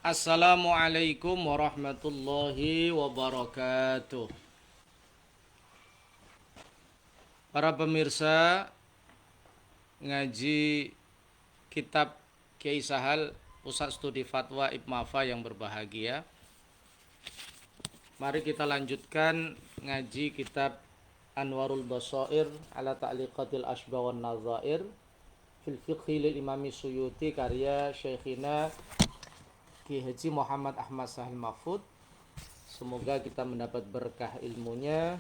Assalamualaikum warahmatullahi wabarakatuh. Para pemirsa ngaji kitab Kiai Sahal Pusat Studi Fatwa IPMAFA yang berbahagia. Mari kita lanjutkan ngaji kitab Anwarul Basair ala Ta'liqatil Ashbah wan Nazair fil Fiqhi lil Imami Suyuti karya Syekhina Ki Haji Muhammad Ahmad Sahal Mahfud. Semoga kita mendapat berkah ilmunya,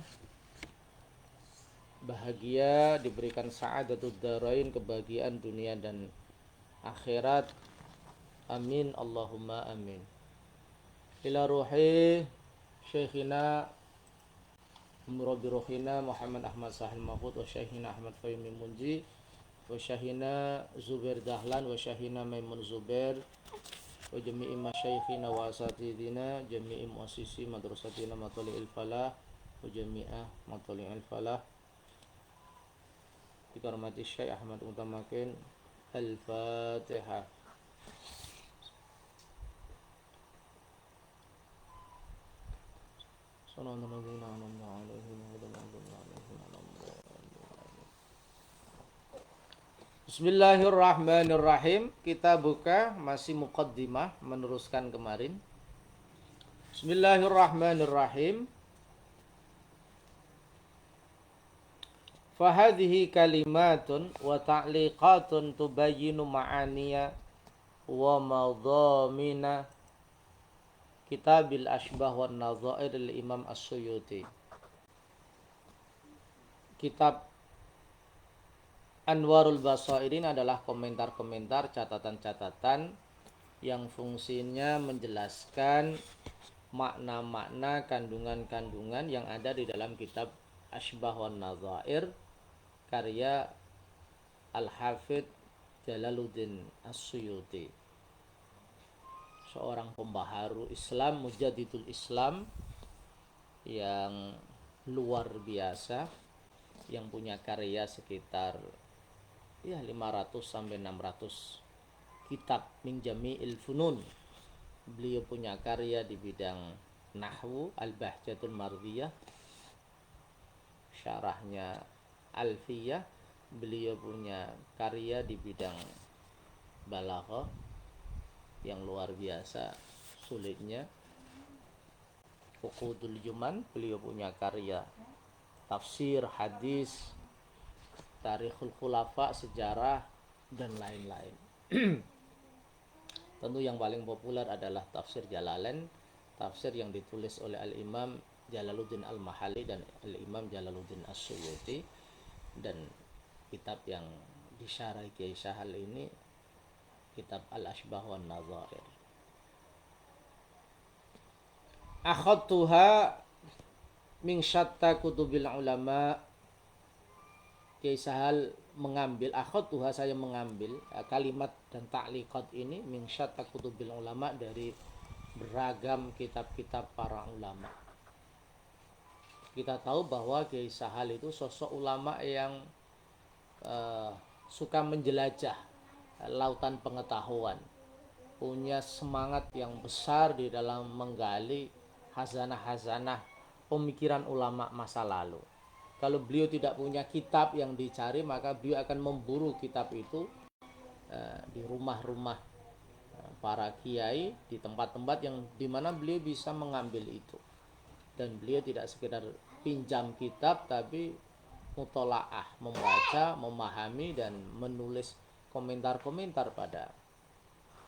bahagia, diberikan sa'adatud darain, kebahagiaan dunia dan akhirat. Amin Allahumma amin. Ila ruhi Syekhina Murabi Ruhina Muhammad Ahmad Sahal Mahfud wa Syekhina Ahmad Fahimi Munji wa Syekhina Zubair Dahlan wa Syekhina Maimun Zubair wa jami'i masyaikhina wa asatidina jami'i muassisi madrasatina Matali'il Falah wa jami'ah Matali'il Falah. Kita hormati Syekh Ahmad Utamakin. Al-Fatihah. Bismillahirrahmanirrahim. Kita buka masih muqaddimah, meneruskan kemarin. Bismillahirrahmanirrahim. Fahadhihi kalimatun wa ta'liqatun tubayyinu ma'aniya wa madhamina Kitabil Ashbah wan Nazair Imam As-Suyuti. Kitab Anwarul Basair ini adalah komentar-komentar, catatan-catatan yang fungsinya menjelaskan makna-makna, kandungan-kandungan yang ada di dalam kitab Ashbah wan Nazair karya Al-Hafidh Jalaluddin As-Suyuti, seorang pembaharu Islam, mujaddidul Islam yang luar biasa, yang punya karya sekitar 500 sampai 600 kitab min jami'il funun. Beliau punya karya di bidang nahwu, Al-Bahjatul Mardiyah, syarahnya Alfiyah. Beliau punya karya di bidang balaghah yang luar biasa sulitnya, Uqudul Juman. Beliau punya karya tafsir, hadis, tarikhul khulafa, sejarah, dan lain-lain. Tentu yang paling populer adalah tafsir Jalalain, tafsir yang ditulis oleh Al-Imam Jalaluddin Al-Mahalli dan Al-Imam Jalaluddin As-Suyuti. Dan kitab yang disyarahi Kiai Sahal ini kitab Al-Ashbah wan Nazair. Akhadtuha min syatta kutubil ulama. Kiai Sahal mengambil, akhadtuha, saya mengambil kalimat dan ta'liqat ini min syatta kutubil ulama, dari beragam kitab-kitab para ulama. Kita tahu bahwa Kiai Sahal itu sosok ulama yang suka menjelajah lautan pengetahuan, punya semangat yang besar di dalam menggali hazanah-hazanah pemikiran ulama masa lalu. Kalau beliau tidak punya kitab yang dicari, maka beliau akan memburu kitab itu di rumah-rumah para kiai, di tempat-tempat yang dimana beliau bisa mengambil itu. Dan beliau tidak sekedar pinjam kitab, tapi mutolaah, membaca, memahami, dan menulis komentar-komentar pada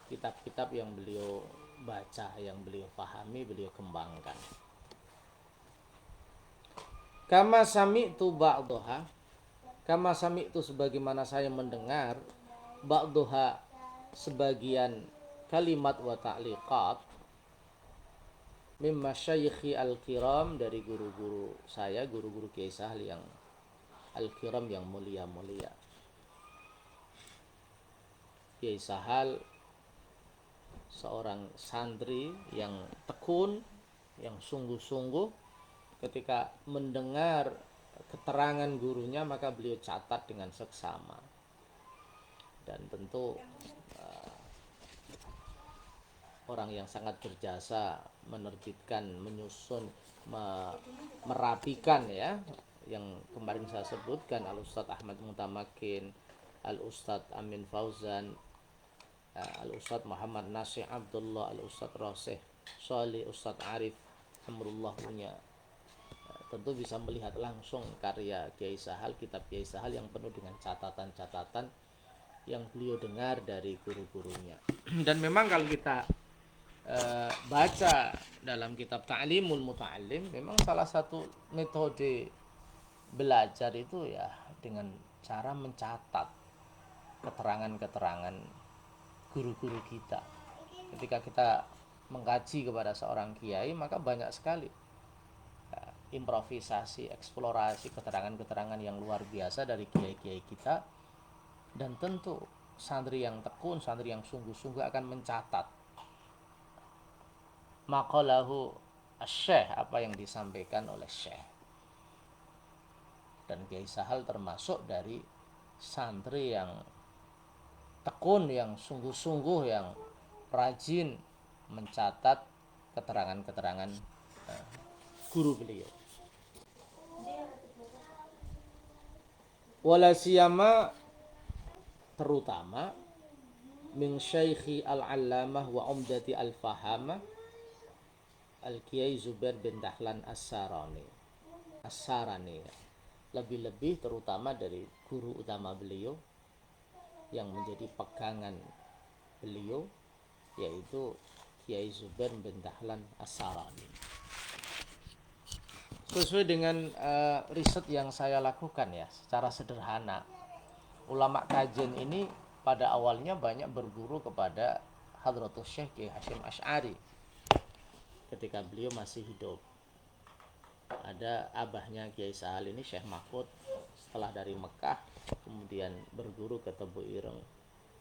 kitab-kitab yang beliau baca, yang beliau pahami, beliau kembangkan. Kama sami'tu ba'daha, kama sami'tu, sebagaimana saya mendengar, ba'daha, sebagian kalimat wa ta'liqat, mimma syaikhi al-kiram, dari guru-guru saya, guru-guru Kiai Sahal yang al-kiram, yang mulia-mulia. Kiai Sahal seorang santri yang tekun, yang sungguh-sungguh. Ketika mendengar keterangan gurunya, maka beliau catat dengan seksama. Dan tentu orang yang sangat berjasa menerbitkan, menyusun, merapikan ya, yang kemarin saya sebutkan, Al Ustadz Ahmad Mutamakin, Al Ustadz Amin Fauzan, Al Ustadz Muhammad Nasih Abdullah, Al Ustadz Roseh Sholih, Ustadz Arif Amrullah punya. Tentu bisa melihat langsung karya Kiai Sahal, kitab Kiai Sahal yang penuh dengan catatan-catatan yang beliau dengar dari guru-gurunya. Dan memang kalau kita baca dalam kitab Ta'limul Muta'allim, memang salah satu metode belajar itu ya dengan cara mencatat keterangan-keterangan guru-guru kita. Ketika kita mengkaji kepada seorang kiai, maka banyak sekali improvisasi, eksplorasi keterangan-keterangan yang luar biasa dari kiai-kiai kita. Dan tentu santri yang tekun, santri yang sungguh-sungguh akan mencatat maqalahu asy-syekh, apa yang disampaikan oleh syekh. Dan Kiai Sahal termasuk dari santri yang tekun, yang sungguh-sungguh, yang rajin mencatat keterangan-keterangan guru beliau. Wala siyama, terutama min syaikhi al-allamah wa umdati al-fahama Al-Kiai Zubair bin Dahlan As-Sarani. Lebih-lebih terutama dari guru utama beliau yang menjadi pegangan beliau, yaitu Kiai Zubair bin Dahlan As-Sarani. Sesuai dengan riset yang saya lakukan ya, secara sederhana, ulama kajen ini pada awalnya banyak berguru kepada Hadratus Syekh Kiai Hasyim Asy'ari ketika beliau masih hidup. Ada abahnya Kiai Sahal ini, Syekh Mahfud, setelah dari Mekah kemudian berguru ke Tebu Ireng.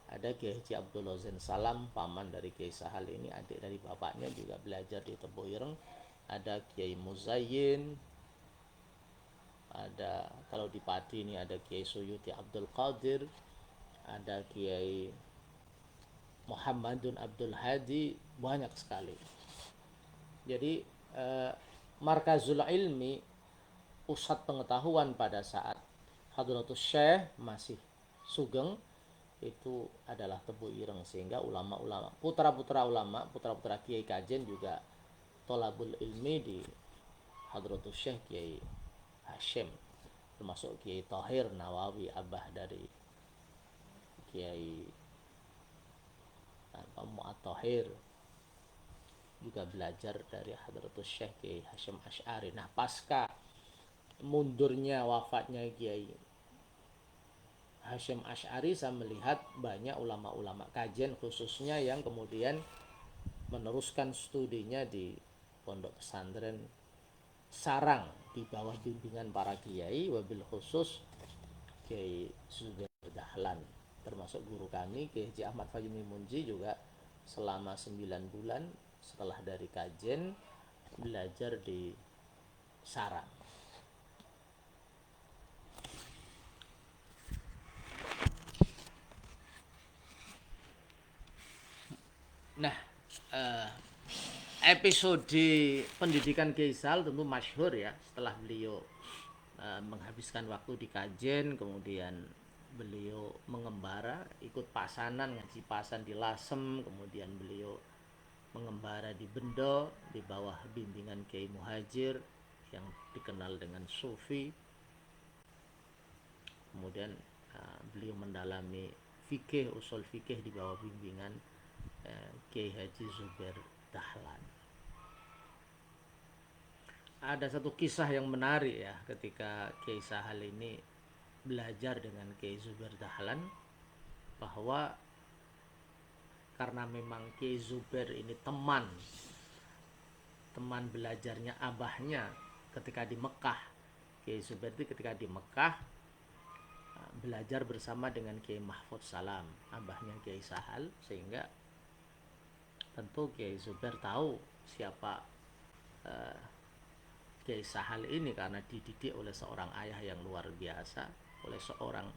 Ada Kiai Haji Abdullah Zain Salam, paman dari Kiai Sahal ini, adik dari bapaknya, juga belajar di Tebu Ireng. Ada Kiai Muzayyin, ada kalau di Pati ini ada Kiai Suyuti Abdul Qadir, ada Kiai Muhammadun Abdul Hadi, banyak sekali. Jadi markazul ilmi, pusat pengetahuan pada saat Hadratus Syekh masih sugeng itu adalah Tebu Ireng, sehingga ulama-ulama, putra-putra ulama, putra-putra Kiai Kajen juga tolabul ilmi di Hadratus Syekh Kiai Hasyim, termasuk Kiai Tahir Nawawi, abah dari Kiai Mu'ad Tahir, juga belajar dari Hadratus Syekh Kiai Hasyim Asy'ari. Nah, pasca mundurnya, wafatnya Kiai Hasyim Asy'ari, saya melihat banyak ulama-ulama kajen khususnya yang kemudian meneruskan studinya di pondok pesantren sarang di bawah bimbingan para kiai, wabil khusus Kiai Zubair Dahlan, termasuk guru kami Kiai Haji Ahmad Fahimi Munji, juga selama 9 bulan setelah dari kajen belajar di sarang. Nah, episode pendidikan Kiai Sahal tentu masyhur ya, setelah beliau menghabiskan waktu di kajen, kemudian beliau mengembara, ikut pasanan, ngaji pasan di Lasem, kemudian beliau mengembara di Bendo di bawah bimbingan Kiai Muhajir yang dikenal dengan Sufi. Kemudian beliau mendalami fikih, usul fikih di bawah bimbingan Kiai Haji Zubair Dahlan. Ada satu kisah yang menarik ya, ketika Kiai Sahal ini belajar dengan Kiai Zubair Dahlan, bahwa karena memang Kiai Zubair ini teman belajarnya abahnya ketika di Mekah. Kiai Zubair itu ketika di Mekah belajar bersama dengan Kiai Mahfud Salam, abahnya Kiai Sahal, sehingga tentu Kiai Zubair tahu siapa Kiai Sahal ini karena dididik oleh seorang ayah yang luar biasa, oleh seorang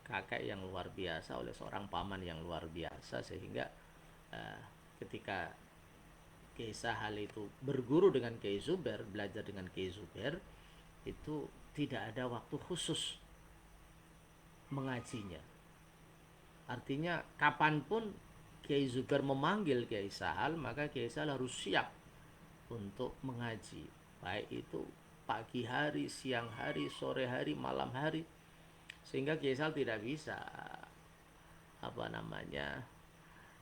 kakek yang luar biasa, oleh seorang paman yang luar biasa, sehingga ketika Kiai Sahal itu berguru dengan Kiai Zubair, belajar dengan Kiai Zubair, itu tidak ada waktu khusus mengajinya. Artinya kapanpun Kiai Zubair memanggil Kiai Sahal, maka Kiai Sahal harus siap untuk mengaji. Baik itu pagi hari, siang hari, sore hari, malam hari. Sehingga Kiai Sahal tidak bisa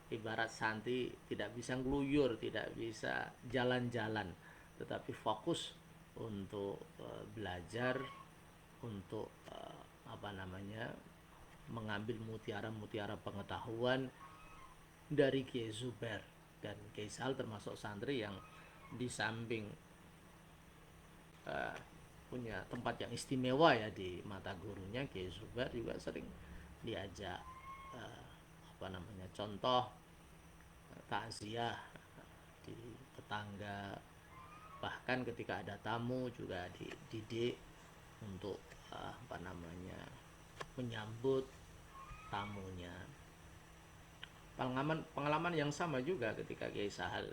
ibarat santri tidak bisa ngeluyur, tidak bisa jalan-jalan, tetapi fokus untuk belajar, untuk mengambil mutiara-mutiara pengetahuan dari Kiai Zubair. Dan Kiai Sahal termasuk santri yang di samping punya tempat yang istimewa ya di mata gurunya, Kiai Zubair juga sering diajak contoh takziah di tetangga, bahkan ketika ada tamu juga dididik untuk menyambut tamunya. Pengalaman yang sama juga ketika Kiai Sahal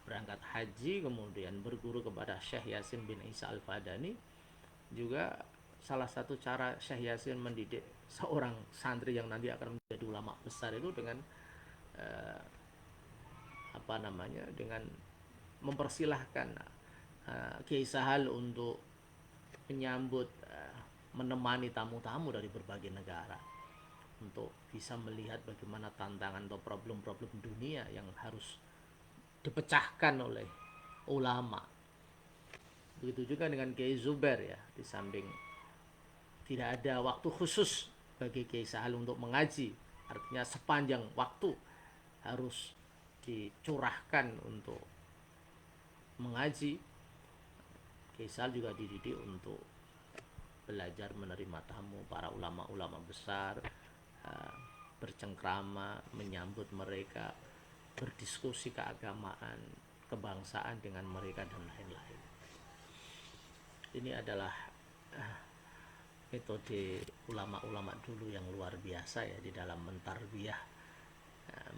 berangkat haji kemudian berguru kepada Syekh Yasin bin Isa Al-Fadani. Juga salah satu cara Syekh Yasin mendidik seorang santri yang nanti akan menjadi ulama besar itu dengan dengan mempersilahkan Kiai Sahal untuk menyambut, menemani tamu-tamu dari berbagai negara, untuk bisa melihat bagaimana tantangan atau problem-problem dunia yang harus dipecahkan oleh ulama. Begitu juga dengan Kiai Zubair ya, di samping tidak ada waktu khusus bagi Kiai Sahal untuk mengaji, artinya sepanjang waktu harus dicurahkan untuk mengaji. Kiai Sahal juga dididik untuk belajar menerima tamu para ulama-ulama besar, bercengkrama, menyambut mereka, berdiskusi keagamaan, kebangsaan dengan mereka dan lain-lain. Ini adalah metode ulama-ulama dulu yang luar biasa ya di dalam mentarbiyah,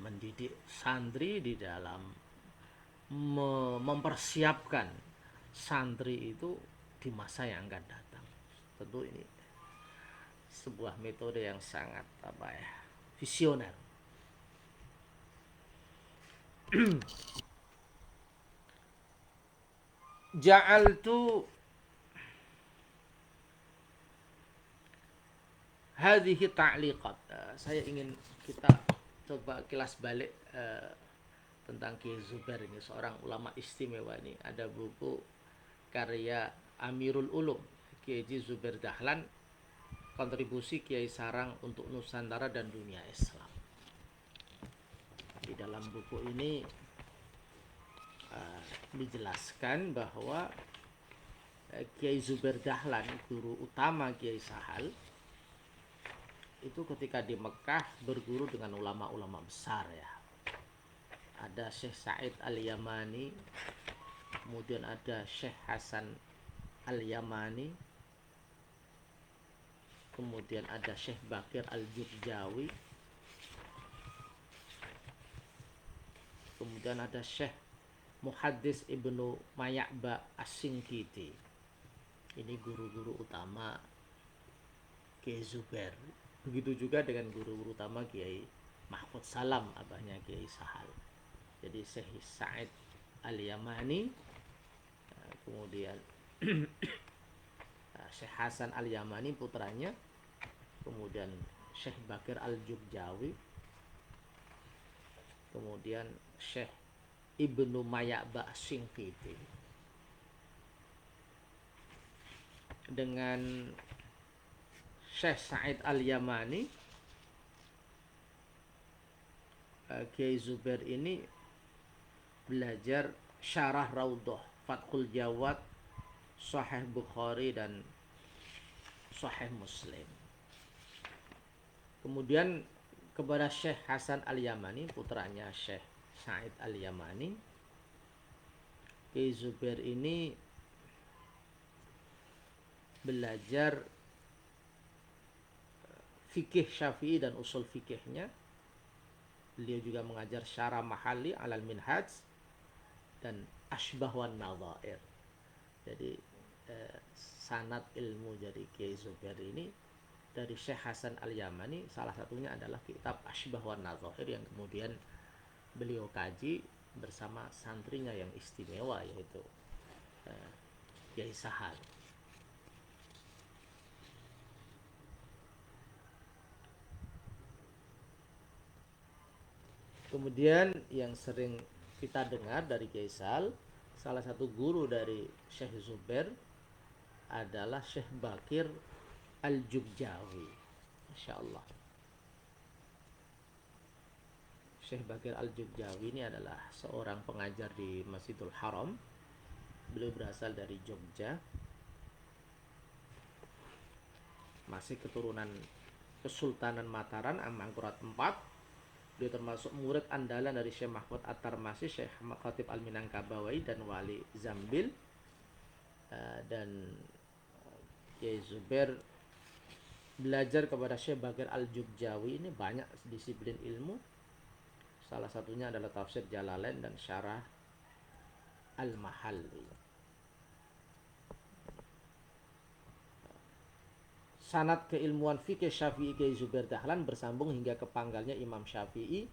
mendidik santri, di dalam mempersiapkan santri itu di masa yang akan datang. Tentu ini sebuah metode yang sangat visioner. Ja'altu hadhihi ta'liqat. Saya ingin kita coba kilas balik tentang Kiai Zubair ini, seorang ulama istimewa ini. Ada buku karya Amirul Ulum Kiai Zubair Dahlan, kontribusi Kiai Sarang untuk Nusantara dan dunia Islam. Di dalam buku ini dijelaskan bahwa Kiai Zubair Dahlan, guru utama Kiai Sahal, itu ketika di Mekah berguru dengan ulama-ulama besar ya. Ada Syekh Sa'id Al-Yamani, kemudian ada Syekh Hasan Al-Yamani, kemudian ada Syekh Bakir Al-Jurjawi, kemudian ada Syekh Muhaddis Ibnu Maya'ba As-Sinkiti. Ini guru-guru utama Kiai Zubair. Begitu juga dengan guru-guru utama Kiai Mahfud Salam, abahnya Kiai Sahal. Jadi Syekh Sa'id Al-Yamani, kemudian Syekh Hasan Al-Yamani putranya, kemudian Syekh Bakir Al-Jurjawi, kemudian Syekh Ibnu Maya'ba As-Sinkiti. Dengan Syekh Sa'id Al-Yamani, Kiai Zubair ini belajar Syarah Raudhah, Fathul Jawad, Sahih Bukhari dan Sahih Muslim. Kemudian kepada Syekh Hasan Al-Yamani, putranya Syekh Sa'id Al-Yamani, Kiai Zubair ini belajar fikih Syafi'i dan usul fikihnya, Beliau juga mengajar Syarah Mahalli alal Minhaj dan Ashbah wan Nadhair. Jadi sanad ilmu dari Kiai Zubair ini dari Syekh Hasan Al-Yamani, salah satunya adalah kitab Ashbah wan Nadhair yang kemudian beliau kaji bersama santrinya yang istimewa, yaitu Kiai Sahal. Kemudian yang sering kita dengar dari Kiai Sahal, salah satu guru dari Syekh Zubair adalah Syekh Bakir Al-Jubjawi. Masya Allah. Syekh Bakir Al-Jubjawi ini adalah seorang pengajar di Masjidul Haram. Beliau berasal dari Jogja, masih keturunan Kesultanan Mataram Amangkurat IV. Dia termasuk murid andalan dari Syekh Mahfud At-Tarmasi, Syekh Khatib Al-Minangkabawai dan Wali Zambil. Dan Kiai Zubair belajar kepada Syekh Bakir Al-Jubjawi ini banyak disiplin ilmu. Salah satunya adalah tafsir Jalalain dan syarah Al-Mahalli. Sanad keilmuan fikih Syafi'i Kiai Zubair Dahlan bersambung hingga ke panggalnya Imam Syafi'i.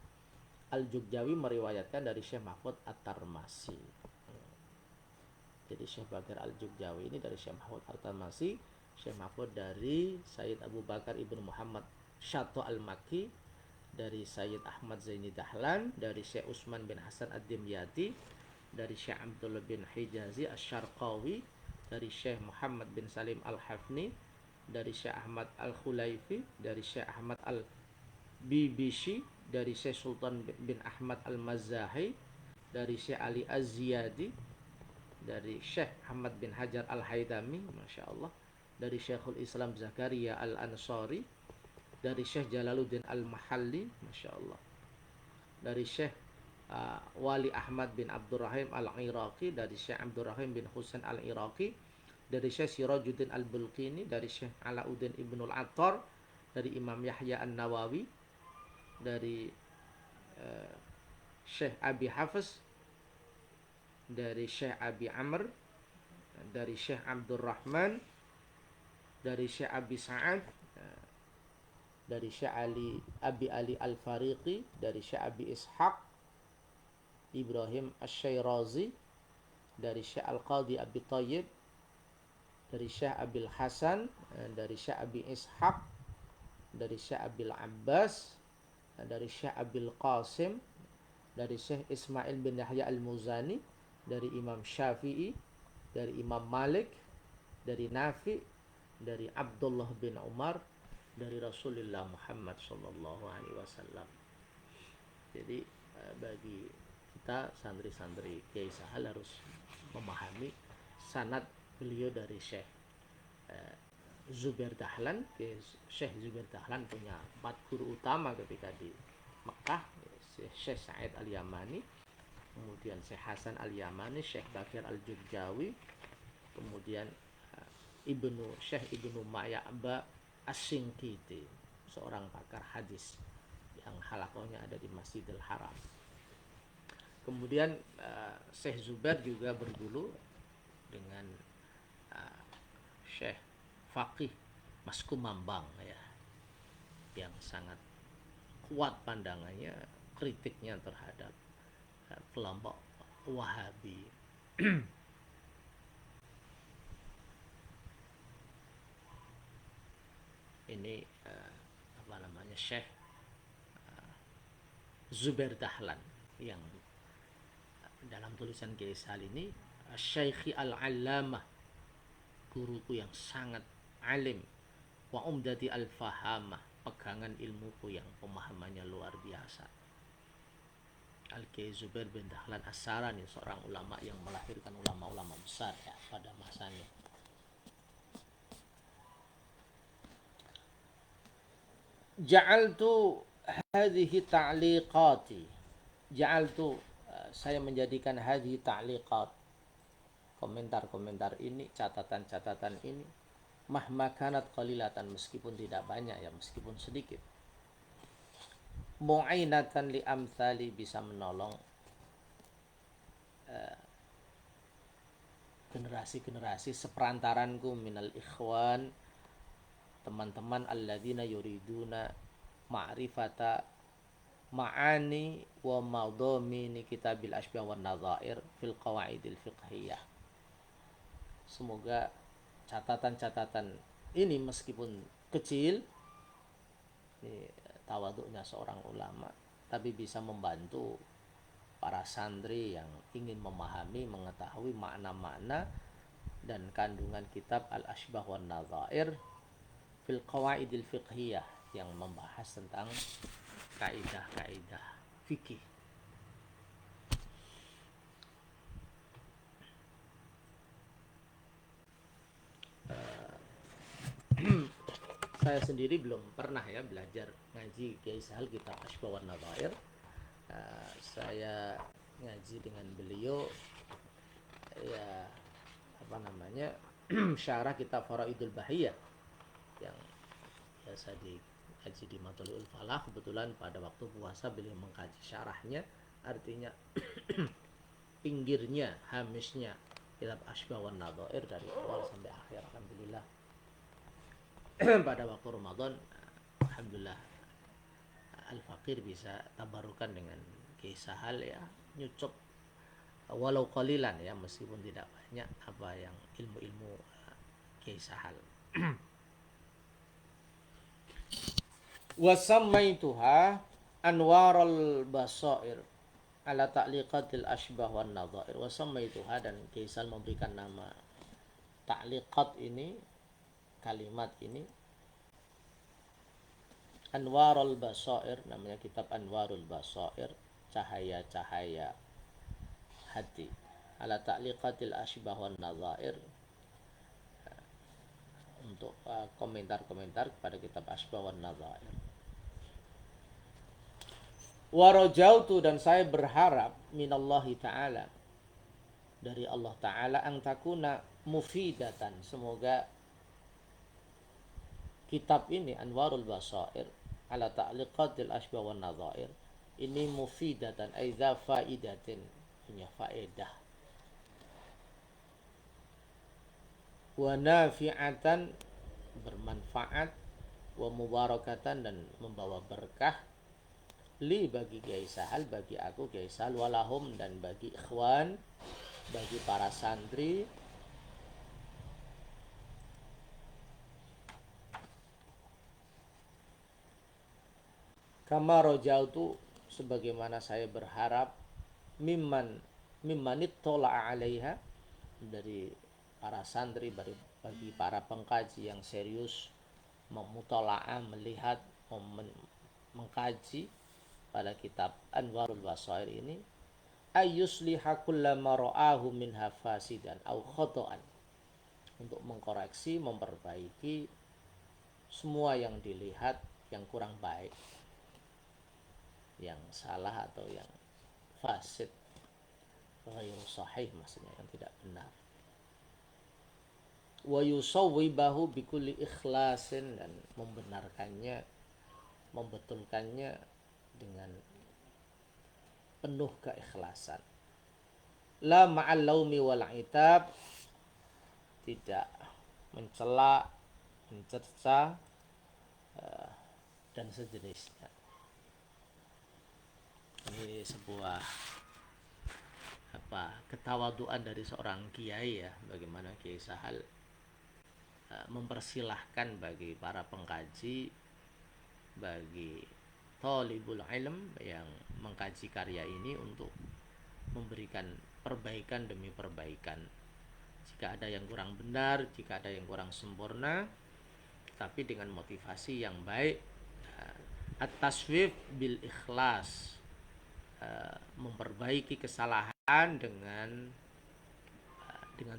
Al-Jubjawi meriwayatkan dari Syekh Mahfud At-Tarmasi. Jadi Syekh Bakir Al-Jubjawi ini dari Syekh Mahfud At-Tarmasi, Syekh Mahfud dari Sayyid Abu Bakar Ibnu Muhammad Syato Al-Makki, dari Sayyid Ahmad Zaini Dahlan, dari Syekh Utsman bin Hasan Ad-Dimyati, dari Syekh Abdullah bin Hijazi Asy-Syarqawi, dari Syekh Muhammad bin Salim Al-Hafni, dari Syekh Ahmad Al-Khulaifi, dari Syekh Ahmad Al-Bibishi, dari Syekh Sultan bin Ahmad Al-Mazahi, dari Syekh Ali Az-Ziyadi, dari Syekh Ahmad bin Hajar Al-Haytami, Masya Allah, dari Syekhul Islam Zakaria Al-Ansari, dari Syekh Jalaluddin Al-Mahalli, Masya Allah, dari Syekh Wali Ahmad bin Abdurrahim Al-Iraqi, dari Syekh Abdurrahim bin Husain Al-Iraqi, dari Syekh Sirajuddin Al-Bulqini, dari Syekh Alauddin Ibnul Attar, dari Imam Yahya An-Nawawi, dari Syekh Abi Hafiz, dari Syekh Abi Amr, dari Syekh Abdul Rahman, dari Syekh Abi Sa'ad, dari Syekh Abi Ali Al-Fariqi, dari Syekh Abi Ishaq Ibrahim Asy-Syairazi, dari Syekh Al-Qadhi Abi Thayyib, dari Syekh Abil Hasan, dari Syekh Abi Ishaq, dari Syekh Abil Abbas, dari Syekh Abil Qasim, dari Syekh Ismail bin Yahya Al-Muzani, dari Imam Syafi'i, dari Imam Malik, dari Nafi, dari Abdullah bin Umar, dari Rasulullah Muhammad sallallahu alaihi wasallam. Jadi bagi kita santri-santri Kiai Sahal harus memahami sanad beliau dari Syekh Zubair Dahlan. Syekh Zubair Dahlan punya 4 guru utama ketika di Mekah, Syekh Sa'id Al-Yamani, kemudian Syekh Hasan Al-Yamani, Syekh Bakir Al-Jubjawi, kemudian Syekh Ibnu Ma'ya'ba As-Singkiti, seorang pakar hadis yang halakohnya ada di Masjidil Haram. Kemudian Syekh Zubair juga berguru dengan Syekh Faqih Mas Kumambang, ya, yang sangat kuat pandangannya, kritiknya terhadap kelompok Wahabi. Ini Syekh Zubair Dahlan yang dalam tulisan Kiai Sahal ini Syekhi Al-Allamah, guruku yang sangat alim, wa umdati al-fahamah, pegangan ilmuku yang pemahamannya luar biasa. Al-Kiai Zubair bin Dahlan As-Sarani, seorang ulama yang melahirkan ulama-ulama besar ya pada masanya. Ja'altu hadhihi ta'liqati, ja'altu saya menjadikan hadhihi ta'liqat, komentar-komentar ini, catatan-catatan ini, mahma kanat qalilatan, meskipun tidak banyak ya, meskipun sedikit, mu'inatan li amthali, bisa menolong generasi-generasi seperantaranku minal ikhwan, teman-teman alladzina yuriduna ma'rifata ma'ani wa madhamini kitabil asbah wan nadhair fil qawaidil fiqhiyah. Semoga catatan-catatan ini meskipun kecil, ini tawaduknya seorang ulama, tapi bisa membantu para santri yang ingin memahami, mengetahui makna-makna dan kandungan kitab Al-Ashbah wan Nadhair fil Qawaidil Fiqhiyah, yang membahas tentang kaidah-kaidah fikih. Saya sendiri belum pernah ya belajar ngaji Kiai Sahal kitab Ashbah wan Nadhair. Saya ngaji dengan beliau ya apa namanya syarah kitab Faraidul Bahiyah yang biasa dikaji di Matlu'ul Falah. Kebetulan pada waktu puasa beliau mengkaji syarahnya, artinya pinggirnya, hamisnya kitab Ashbah wan Nadhair dari awal sampai akhir. Alhamdulillah pada waktu Ramadan, alhamdulillah Al-Fakir bisa tabarukan dengan Kiai Sahal ya, nyucup walau qalilan ya, meskipun tidak banyak apa yang ilmu-ilmu Kiai Sahal. Wa sammaituha anwarul basair ala ta'liqatil ashbah wan nadhair. Wa sammaituha, dan Kiai Sahal memberikan nama ta'liqat ini, kalimat ini, Anwarul Basair, namanya kitab Anwarul Basair, cahaya-cahaya hati, ala ta'liqatil ashbah wan nadhair, untuk komentar-komentar kepada kitab Ashbah wan Nadhair. Wa rajautu, dan saya berharap minallahi ta'ala, dari Allah Ta'ala, ang takuna mufidatan, semoga kitab ini Anwarul Basair ala ta'liqatil ashbah wan nadhair ini mufidatan, aiza faidatin, punya faedah, wa nafi'atan, bermanfaat, wa mubarakatan, dan membawa berkah, li, bagi Kiai Sahal, bagi aku Kiai Sahal, walahum, dan bagi ikhwan, bagi para santri, kama rojautu, sebagaimana saya berharap, mimmanit tola'a alaiha, dari para santri, bagi para pengkaji yang serius memutola'ah, melihat, mengkaji pada kitab Anwarul Basair ini, ayyusliha kullama ra'ahu min hafasidan au khoto'an, untuk mengkoreksi, memperbaiki semua yang dilihat yang kurang baik, yang salah atau yang fasid, ghairu sahih, maksudnya yang tidak benar. Wa yusawwibahu bikulli ikhlasin, dan membenarkannya, membetulkannya dengan penuh keikhlasan. La ma'al laumi wal itab, tidak mencela, mencerca dan sejenisnya. Ini sebuah ketawaduan dari seorang kiai ya, bagaimana Kiai Sahal mempersilahkan bagi para pengkaji, bagi thalibul ilm yang mengkaji karya ini, untuk memberikan perbaikan demi perbaikan. Jika ada yang kurang benar, jika ada yang kurang sempurna, tapi dengan motivasi yang baik, at-taswif bil ikhlas, memperbaiki kesalahan dengan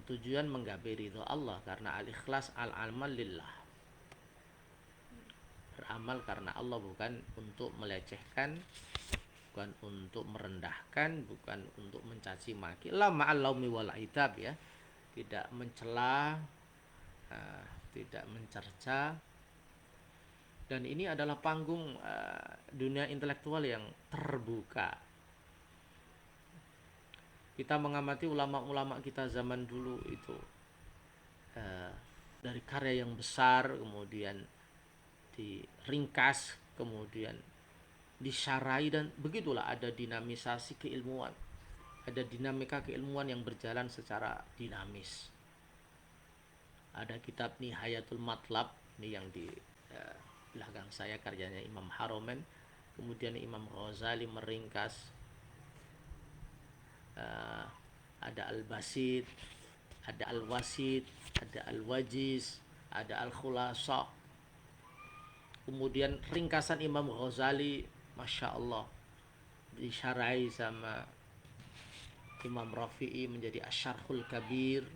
tujuan menggapai ridho Allah, karena al-ikhlas al-amal lillah, beramal karena Allah, bukan untuk melecehkan, bukan untuk merendahkan, bukan untuk mencaci maki. La ma'al laumi wal itab, ya, tidak mencela, tidak mencerca, Dan ini adalah panggung dunia intelektual yang terbuka. Kita mengamati ulama-ulama kita zaman dulu itu dari karya yang besar, kemudian diringkas, kemudian disyarai, dan begitulah ada dinamisasi keilmuan, ada dinamika keilmuan yang berjalan secara dinamis. Ada kitab Nihayatul Matlab, ini yang di belakang saya, karyanya Imam Haromen. Kemudian Imam Ghazali meringkas. Ada Al-Basit, ada Al-Wasit, ada Al-Wajiz, ada Al-Khulasa. Kemudian ringkasan Imam Ghazali, Masya Allah, disyarai sama Imam Rafi'i menjadi Asyarhul Kabir.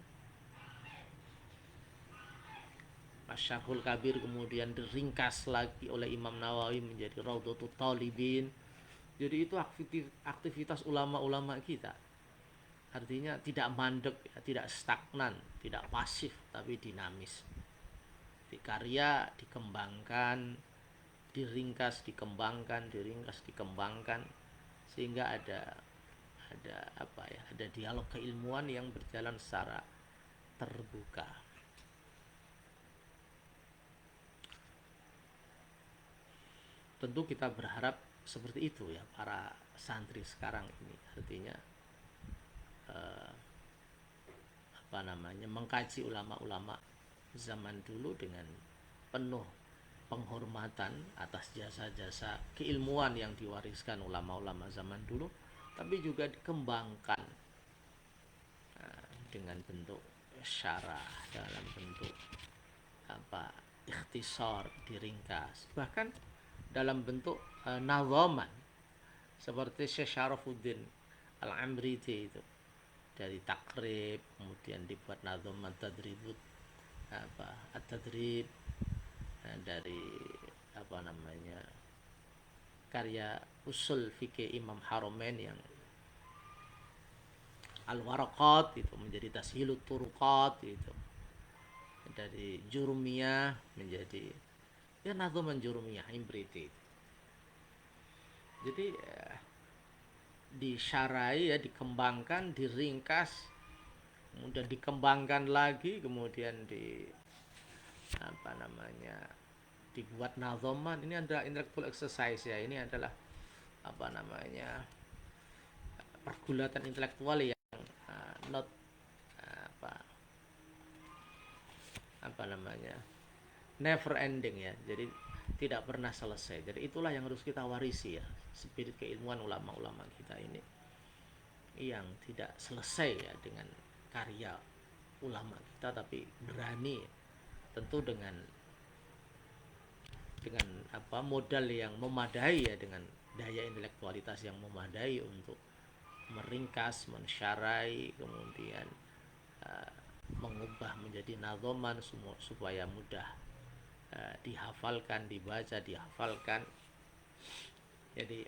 Asyarhul Kabir kemudian diringkas lagi oleh Imam Nawawi menjadi Raudhatul Talibin. Jadi itu aktivitas ulama-ulama kita. Artinya tidak mandek, tidak stagnan, tidak pasif, tapi dinamis. Di karya dikembangkan, diringkas, dikembangkan, diringkas, dikembangkan, sehingga ada dialog keilmuan yang berjalan secara terbuka. Tentu kita berharap seperti itu ya para santri sekarang ini. Artinya mengkaji ulama-ulama zaman dulu dengan penuh penghormatan atas jasa-jasa keilmuan yang diwariskan ulama-ulama zaman dulu, tapi juga dikembangkan dengan bentuk syarah, dalam bentuk ikhtisar, diringkas, bahkan dalam bentuk nazaman, seperti Syekh Syarafuddin Al-Amriti itu dari takrib kemudian dibuat nazaman tadribut at-tadrib, dari karya usul fikih Imam Haromen yang Al-Waraqat itu menjadi Tashilut Turuqat, itu dari Jurumiyah menjadi nazaman Jurumiyah Imriti. Jadi disyarai dikembangkan, diringkas, kemudian dikembangkan lagi, kemudian dibuat nazaman. Ini adalah intellectual exercise ya. Ini adalah pergulatan intelektual yang not never ending ya. Jadi tidak pernah selesai. Jadi itulah yang harus kita warisi ya, spirit keilmuan ulama-ulama kita ini yang tidak selesai ya dengan karya ulama kita, tapi berani tentu dengan modal yang memadai ya, dengan daya intelektualitas yang memadai untuk meringkas, mensyarai, kemudian mengubah menjadi nazaman supaya mudah dihafalkan, dibaca, dihafalkan. Jadi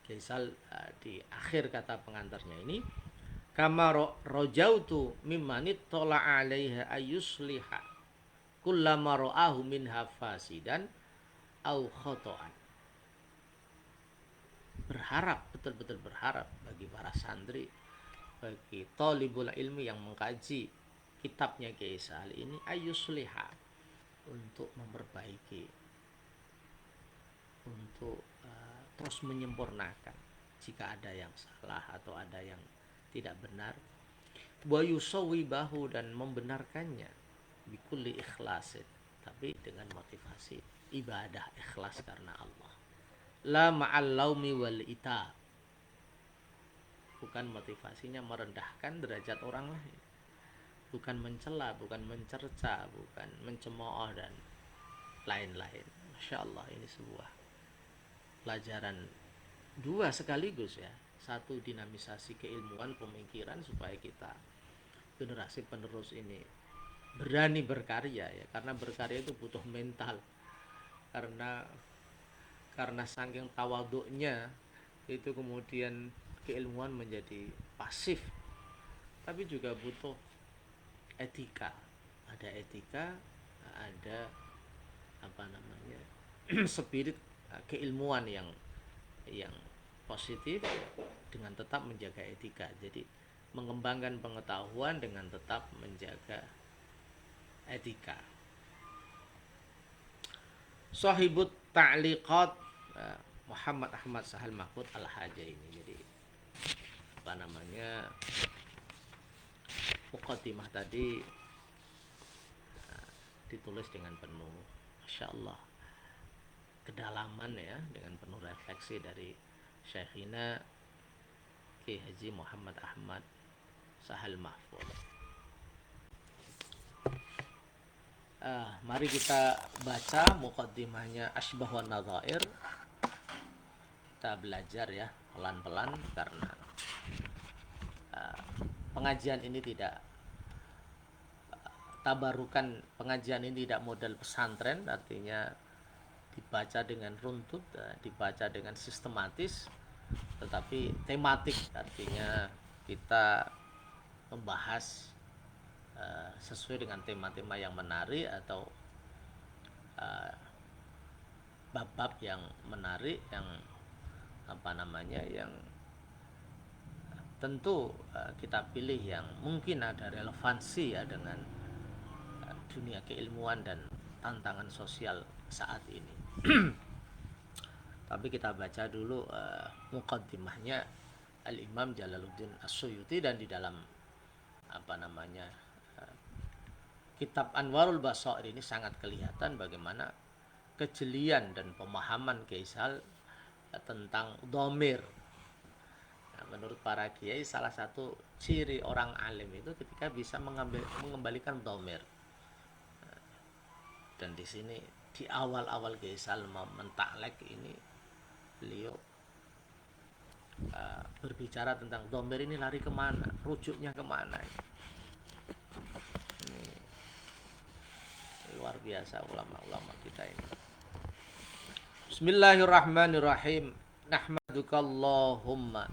Kaisal di akhir kata pengantarnya ini, kama rojautu mimmanit tola alaiha ayusliha kullama ra'ahu minha fasidan au khotoan. Berharap, betul-betul berharap bagi para santri, bagi thalibul ilmi yang mengkaji kitabnya Kaisal ini, ayusliha, untuk memperbaiki, untuk terus menyempurnakan jika ada yang salah atau ada yang tidak benar, wa yusawwibahu, dan membenarkannya, bikulli ikhlasin, tapi dengan motivasi ibadah ikhlas karena Allah, la ma'al laumi wal ita, bukan motivasinya merendahkan derajat orang lain, bukan mencela, bukan mencerca, bukan mencemooh dan lain-lain. Masya Allah, ini sebuah pelajaran dua sekaligus ya. Satu, dinamisasi keilmuan pemikiran supaya kita generasi penerus ini berani berkarya ya, karena berkarya itu butuh mental, karena saking tawaduknya itu kemudian keilmuan menjadi pasif, tapi juga butuh etika, ada apa namanya spirit keilmuan yang positif dengan tetap menjaga etika. Jadi mengembangkan pengetahuan dengan tetap menjaga etika. Sahibut ta'liqat Muhammad Ahmad Sahal Mahmud Al-Hajaimi. Jadi apa namanya muqaddimah tadi ditulis dengan penuh Masya Allah kedalaman ya, dengan penuh refleksi dari Syekhina Ki Haji Muhammad Ahmad Sahal Mahfud. Mari kita baca muqaddimahnya Asbah wa Nadhair. Kita belajar ya pelan-pelan karena pengajian ini tidak tabarukan, pengajian ini tidak model pesantren, artinya dibaca dengan runtut, dibaca dengan sistematis, tetapi tematik, artinya kita membahas sesuai dengan tema-tema yang menarik atau bab-bab yang menarik, yang apa namanya, yang tentu kita pilih yang mungkin ada relevansi ya dengan dunia keilmuan dan tantangan sosial saat ini. Tapi kita baca dulu muqaddimahnya Al-Imam Jalaluddin As-Suyuti, dan di dalam apa namanya kitab Anwarul Basair ini sangat kelihatan bagaimana kejelian dan pemahaman Kaisal tentang dhamir. Nah, menurut para kiai salah satu ciri orang alim itu ketika bisa mengembalikan dhamir. Dan di sini di awal-awal Kaisal mentaklek ini beliau berbicara tentang dhamir ini lari kemana, rujuknya kemana. Ini luar biasa ulama-ulama kita ini. Bismillahirrahmanirrahim. Nahmadukallahumma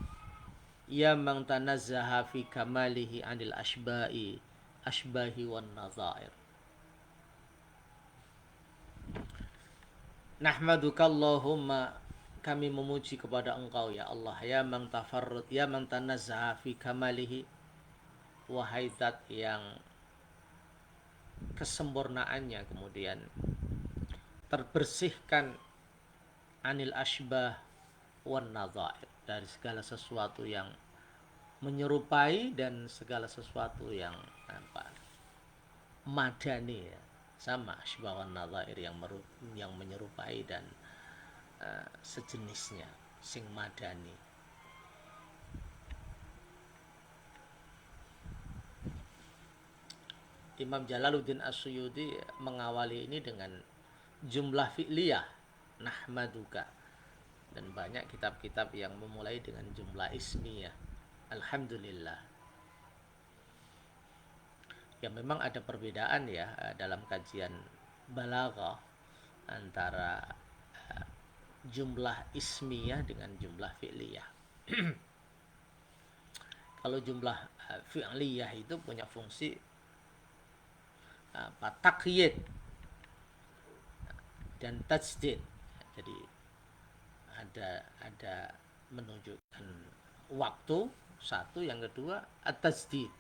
ya man tanazzaha fi kamalihi anil ashbahi wan nadhair. Nahmadukallahumma, kami memuji kepada Engkau ya Allah, ya man tafarrud, ya man tanazzaha fi kamalihi, wahai zat yang kesempurnaannya kemudian terbersihkan anil ashbah wan nadhair, dari segala sesuatu yang menyerupai dan segala sesuatu yang madani ya, sama ashbah wan nadhair yang menyerupai dan sejenisnya sing madani. Imam Jalaluddin As-Suyuti mengawali ini dengan jumlah fi'liyah nahmaduka, dan banyak kitab-kitab yang memulai dengan jumlah ismiyah alhamdulillah. Ya memang ada perbedaan ya dalam kajian balaghah antara jumlah ismiyah dengan jumlah fi'liyah. Kalau jumlah fi'liyah itu punya fungsi taqyid dan tajdid. Jadi ada menunjukkan waktu satu, yang kedua at-tajdid,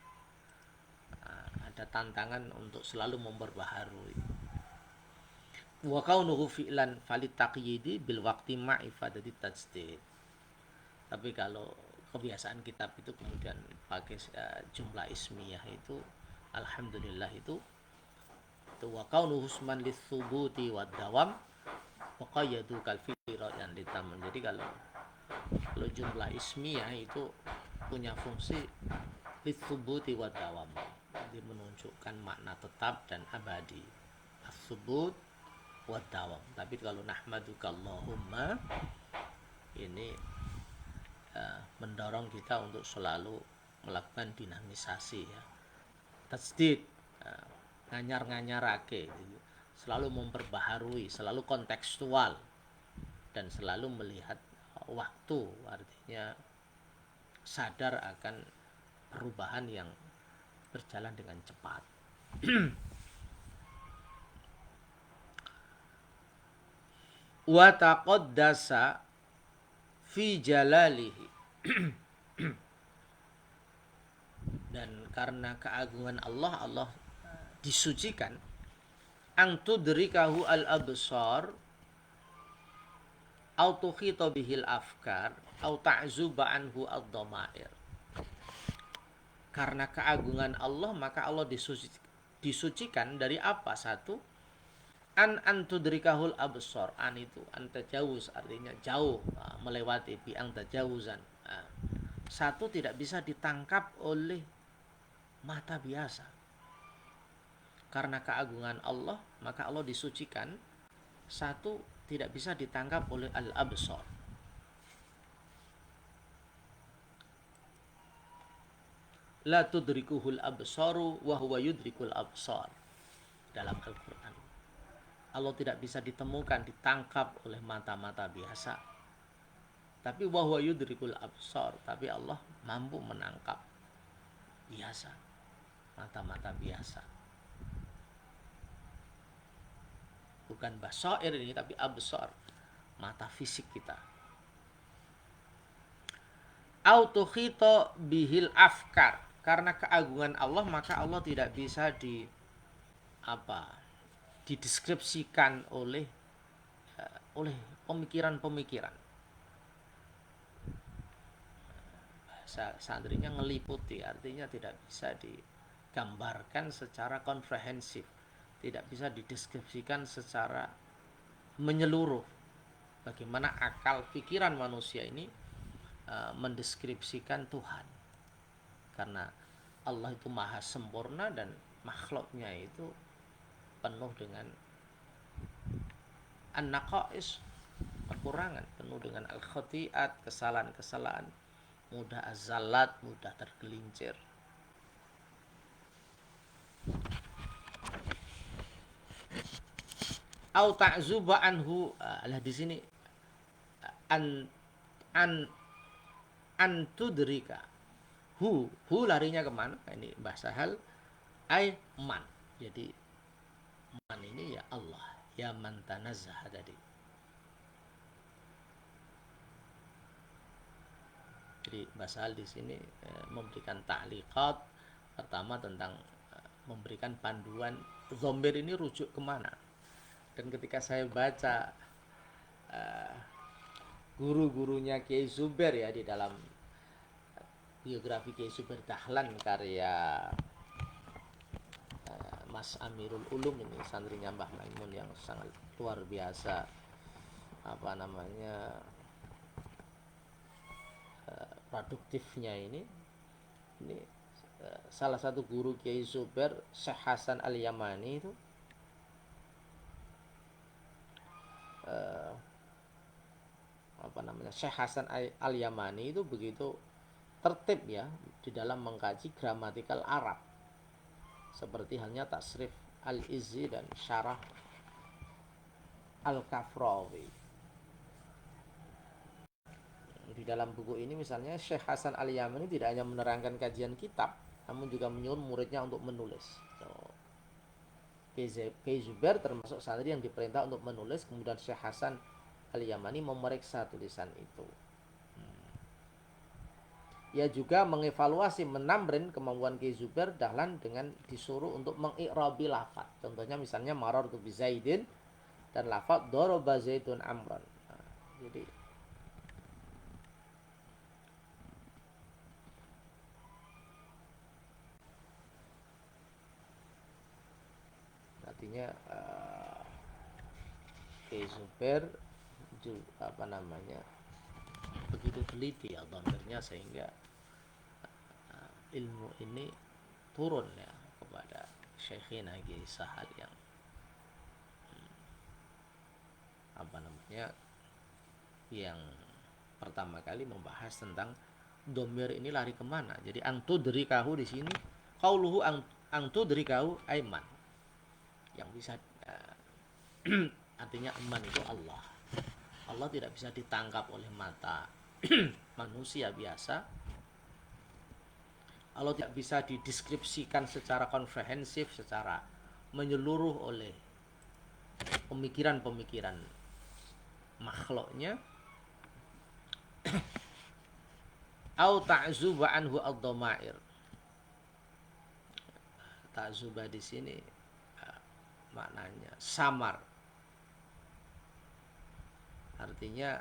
ada tantangan untuk selalu memperbaharui. Wa kaunuhu fi'lan falit taqyidi bil waqti ma'ifadati tajdid. Tapi kalau kebiasaan kitab itu kemudian pakai jumlah ismiyah itu alhamdulillah itu wa kaunuhu husman litsubuti wad dawam wa qayyadu kal fi'ra yang ditam. Jadi kalau jumlah ismiyah itu punya fungsi litsubuti wad dawam, jadi menunjukkan makna tetap dan abadi, as-subut wad dawam. Tapi kalau nahmadukallahumma ini mendorong kita untuk selalu melakukan dinamisasi ya, tajdid, nganyar-nganyarake, selalu memperbaharui, selalu kontekstual, dan selalu melihat waktu, artinya sadar akan perubahan yang berjalan dengan cepat. wa taqaddasa fi jalalihi. Dan karena keagungan Allah, Allah disucikan. Ang tudrikahu al-absar au tukhita bihil afkar au ta'zuba anhu ad-dhamair. Karena keagungan Allah, maka Allah disucikan dari apa? Satu, tudrikahul absar. An itu antajawuz, artinya jauh, melewati, bi antajawuzan. Satu, tidak bisa ditangkap oleh mata biasa. Karena keagungan Allah, maka Allah disucikan. Satu, tidak bisa ditangkap oleh al-absar. La tudrikuhul absaru wa huwa yudrikul absar. Dalam Al-Quran, Allah tidak bisa ditemukan, ditangkap oleh mata-mata biasa. Tapi wa huwa yudrikul absar, tapi Allah mampu menangkap biasa, mata-mata biasa. Bukan basair ini, tapi absar, mata fisik kita. Autukhito bihil afkar. Karena keagungan Allah, maka Allah tidak bisa dideskripsikan oleh pemikiran-pemikiran. Bahasa santrinya ngeliputi, artinya tidak bisa digambarkan secara komprehensif, tidak bisa dideskripsikan secara menyeluruh. Bagaimana akal pikiran manusia ini mendeskripsikan Tuhan. Karena Allah itu maha sempurna dan makhluknya itu penuh dengan an-naqais, kekurangan, penuh dengan al-khati'at, kesalahan-kesalahan, mudah azallat, mudah tergelincir. Au ta'zuba anhu, di sini an tudrika. Hu larinya kemana? Ini bahasa hal, ay man. Jadi man ini ya Allah, ya man tanazzah tadi. Jadi bahasa hal di sini memberikan ta'liqat. Pertama tentang memberikan panduan dhamir ini rujuk kemana. Dan ketika saya baca guru-gurunya Kiai Zubair ya, di dalam biografi Kiai Zubair Dahlan karya Mas Amirul Ulum, ini santrinya Mbah Maimun yang sangat luar biasa, produktifnya ini salah satu guru Kiai Zubair, Syekh Hasan Al-Yamani itu Syekh Hasan Al-Yamani itu begitu tertib ya di dalam mengkaji gramatikal Arab, seperti halnya Tasrif Al-Izzi dan Syarah Al-Kafrawi. Di dalam buku ini misalnya Syekh Hasan Al-Yamani tidak hanya menerangkan kajian kitab, namun juga menyuruh muridnya untuk menulis. Kiai Zubair termasuk santri yang diperintah untuk menulis, kemudian Syekh Hasan Al-Yamani memeriksa tulisan itu. Ia juga mengevaluasi, menamrin kemampuan Kiai Zubair Dahlan dengan disuruh untuk mengi'rabi lafaz. Contohnya misalnya marartu bi Zaidin dan lafaz daraba Zaidun amran. Jadi artinya Kiai Zubair begitu teliti ya dhamirnya, sehingga ilmu ini turun ya kepada Syekhina Kiai Sahal yang yang pertama kali membahas tentang dhamir ini lari kemana. Jadi antudrikahu di sini qauluhu antudrikahu aiman, yang bisa artinya aman itu Allah. Allah tidak bisa ditangkap oleh mata manusia biasa. Allah tidak bisa dideskripsikan secara komprehensif, secara menyeluruh oleh pemikiran-pemikiran makhluknya, au ta'zuba anhu ad-dhamair. Ta'zuba di sini maknanya samar. Artinya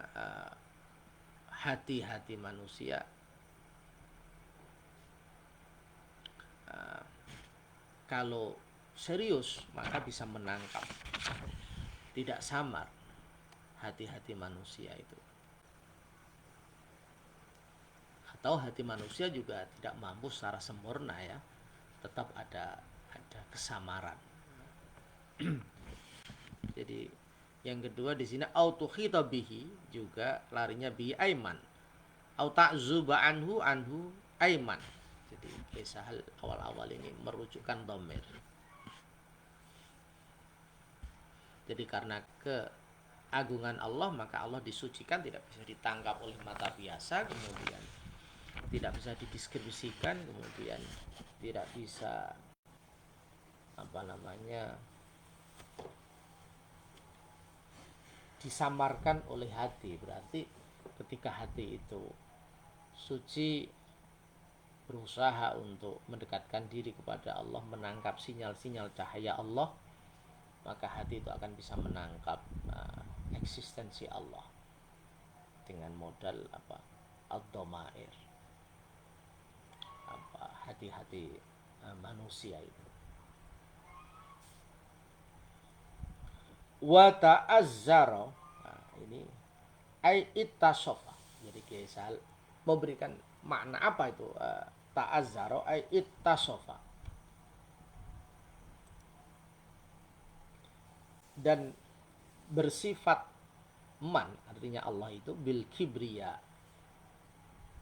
hati-hati manusia kalau serius maka bisa menangkap, tidak samar hati-hati manusia itu. Atau hati manusia juga tidak mampu secara sempurna ya, tetap ada kesamaran. Jadi yang kedua di sini autu khitabihi, juga larinya bi aiman. Au ta'zuba anhu aiman. Jadi kisah awal-awal ini merujukkan dhamir. Jadi karena keagungan Allah maka Allah disucikan, tidak bisa ditangkap oleh mata biasa, kemudian tidak bisa dideskripsikan, kemudian tidak bisa disamarkan oleh hati. Berarti ketika hati itu suci, berusaha untuk mendekatkan diri kepada Allah, menangkap sinyal-sinyal cahaya Allah, maka hati itu akan bisa menangkap eksistensi Allah dengan modal ad-dhamair, hati-hati manusia itu. Wa ta'azzara, ini ai ittasafa. Jadi kisah memberikan makna apa itu ta'azzara ai ittasafa. Dan bersifat man, artinya Allah itu bil kibriya,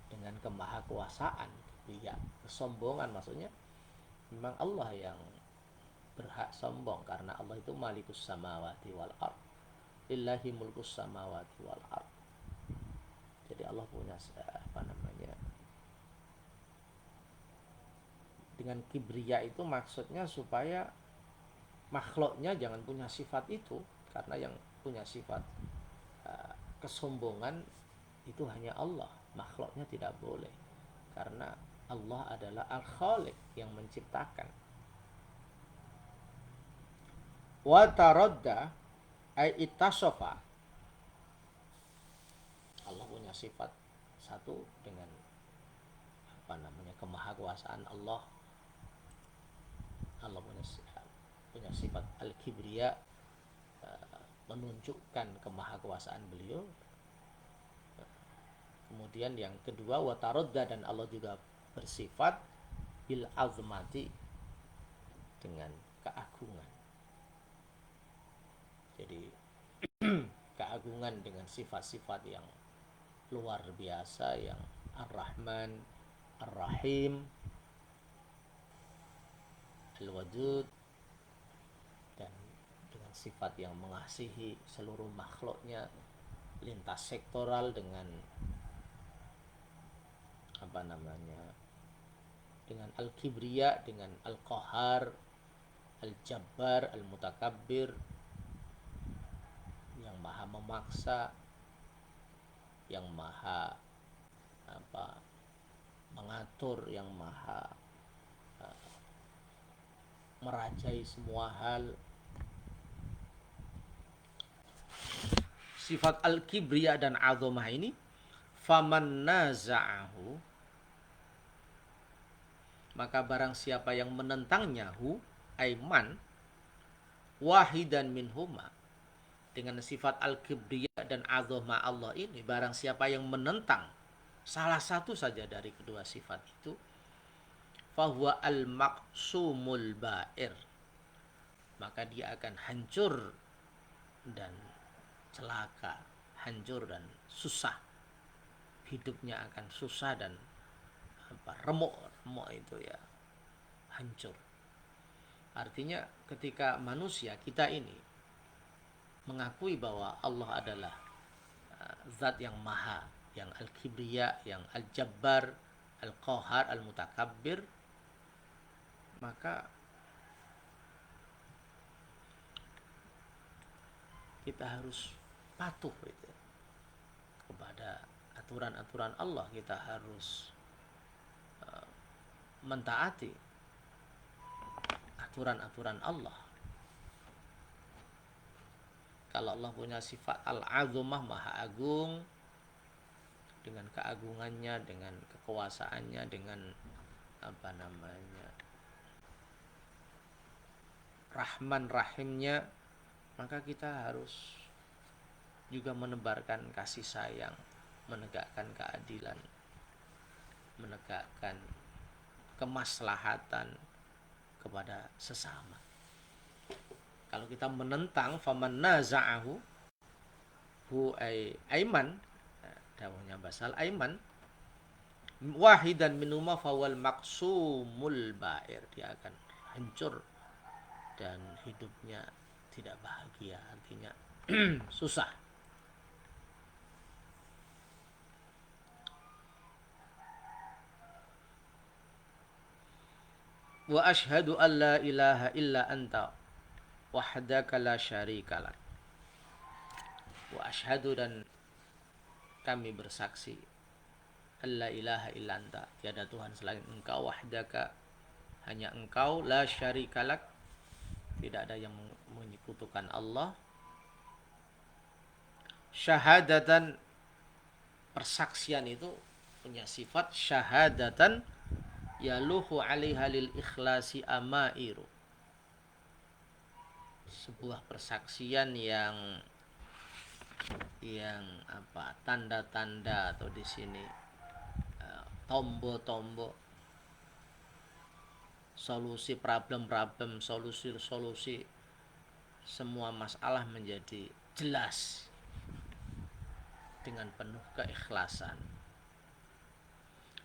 dengan kemahakuasaan. Kibriya, kesombongan maksudnya memang Allah yang berhak sombong, karena Allah itu malikus samawati wal ard, lillahi mulkus samawati wal ard. Jadi Allah punya dengan kibriya itu maksudnya supaya makhluknya jangan punya sifat itu, karena yang punya sifat kesombongan itu hanya Allah, makhluknya tidak boleh, karena Allah adalah al-khaliq yang menciptakan. Wa taradda ay ittasafa, Allah punya sifat satu dengan kemahakuasaan Allah. Allah punya sifat al-kibriya, menunjukkan kemahakuasaan beliau. Kemudian yang kedua watarodda, dan Allah juga bersifat bil azmati, dengan keagungan. Jadi keagungan dengan sifat-sifat yang luar biasa, yang ar-Rahman, ar-Rahim, al-Wadud, dan dengan sifat yang mengasihi seluruh makhluknya, lintas sektoral, dengan dengan al-kibriya, dengan al-qahar, al-jabbar, al-mutakabbir, yang maha memaksa, yang maha mengatur, yang maha merajai semua hal. Sifat al-kibriya dan azamah ini, faman naza'ahu, maka barang siapa yang menentangnya, hu aiman, wahidan minhuma, dengan sifat al-kibriya dan azamah Allah ini, barang siapa yang menentang salah satu saja dari kedua sifat itu, fahuwa al-maqsumul ba'ir, maka dia akan hancur dan celaka, hancur dan susah, hidupnya akan susah dan remuk itu ya, hancur. Artinya ketika manusia kita ini mengakui bahwa Allah adalah zat yang maha, yang al-kibriya, yang al-jabbar, al-qahar, al-mutakabbir, maka kita harus patuh itu kepada aturan-aturan Allah, kita harus mentaati aturan-aturan Allah. Kalau Allah punya sifat al-azumah, maha agung, dengan keagungannya, dengan kekuasaannya, dengan Rahman Rahimnya, maka kita harus juga menebarkan kasih sayang, menegakkan keadilan, menegakkan kemaslahatan kepada sesama. Kalau kita menentang, faman naza'ahu hu aiman, dawuhnya basal aiman wahidan minuma fawal maksumul ba'ir, dia akan hancur dan hidupnya tidak bahagia, artinya susah. Wa ashhadu an la ilaha illa anta wahdaka la syarika lak. Wa ashhadu, dan kami bersaksi, alla ilaha illa anta, tiada Tuhan selain engkau, wahdaka, hanya engkau, la syarika lak, tidak ada yang menyekutukan Allah. Syahadatan, persaksian itu punya sifat syahadatan yaluhu alaiha lil ikhlasi amairu, sebuah persaksian yang tanda-tanda atau di sini tombo-tombo, solusi problem-problem, solusi-solusi semua masalah menjadi jelas dengan penuh keikhlasan,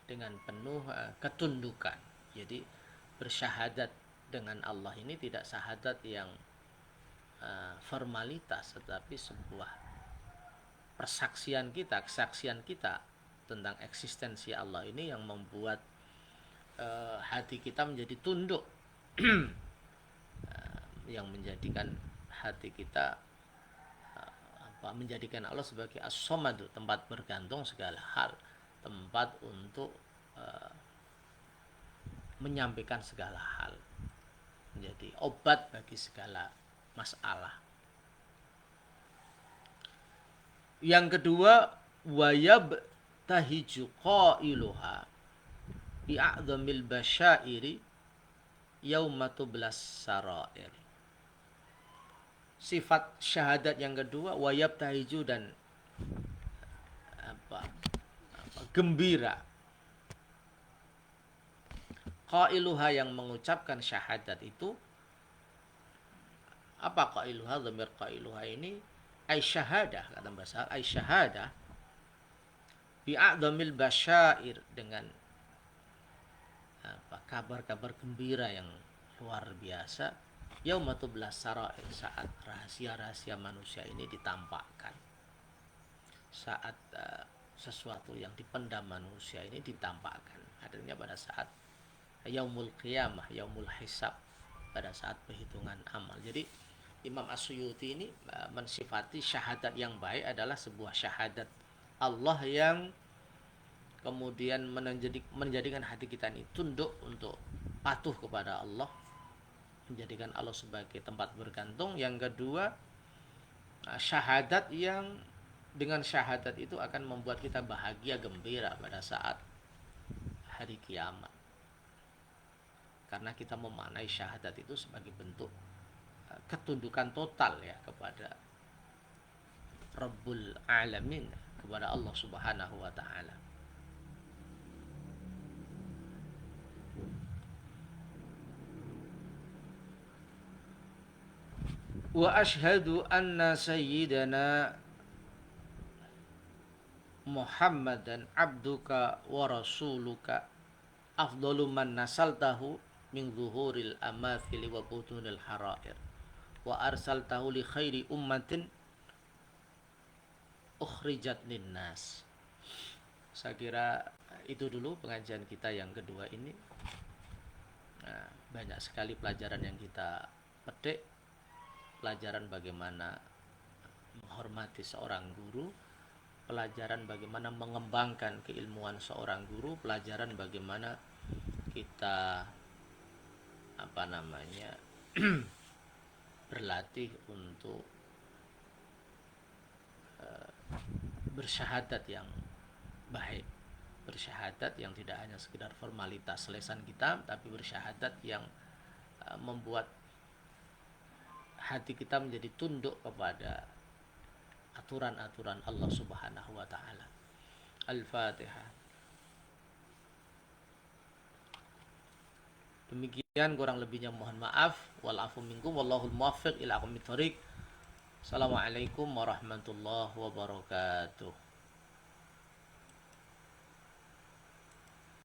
dengan penuh ketundukan. Jadi bersyahadat dengan Allah ini tidak syahadat yang formalitas, tetapi sebuah persaksian kita, kesaksian kita tentang eksistensi Allah ini yang membuat hati kita menjadi tunduk, yang menjadikan hati kita menjadikan Allah sebagai as-somadu, tempat bergantung segala hal, tempat untuk menyampaikan segala hal, menjadi obat bagi segala masalah. Yang kedua, wayab tahiju qailuha bi'adzamil basyairi yaumatublas sarair. Sifat syahadat yang kedua, wayab tahiju, dan gembira. Qailuha, yang mengucapkan syahadat itu. Apa qailuha? Dhamir qailuha ini ay syahadah, kata bahasa ay syahadah bi'adzamil basyair, dengan kabar-kabar gembira yang luar biasa, yaumatublas sarair, saat rahasia-rahasia manusia ini ditampakkan, saat sesuatu yang dipendam manusia ini ditampakkan, adanya pada saat yaumul qiyamah, yaumul hisab, pada saat perhitungan amal. Jadi Imam As-Suyuti ini mensifati syahadat yang baik adalah sebuah syahadat Allah yang kemudian menjadikan hati kita ini tunduk untuk patuh kepada Allah, menjadikan Allah sebagai tempat bergantung. Yang kedua, syahadat yang dengan syahadat itu akan membuat kita bahagia, gembira pada saat hari kiamat, karena kita memaknai syahadat itu sebagai bentuk ketundukan total ya kepada Rabbul Alamin, kepada Allah Subhanahu wa taala. Wa asyhadu anna sayyidana Muhammadan abduka wa rasuluka afdalu man nasaltahu min zuhuril amathili wa butunil harair wa arsaltahu li khairi ummatin ukhrijat linnas. Saya kira itu dulu pengajian kita yang kedua ini. Banyak sekali pelajaran yang kita petik, pelajaran bagaimana menghormati seorang guru, pelajaran bagaimana mengembangkan keilmuan seorang guru, pelajaran bagaimana kita berlatih untuk bersyahadat yang baik, bersyahadat yang tidak hanya sekedar formalitas lesan kita, tapi bersyahadat yang membuat hati kita menjadi tunduk kepada aturan-aturan Allah Subhanahu wa taala. Al-Fatihah. Demikian, kurang lebihnya mohon maaf. Wal afu minkum wallahul muwaffiq ila aqwamit thoriq. Assalamualaikum warahmatullahi wabarakatuh.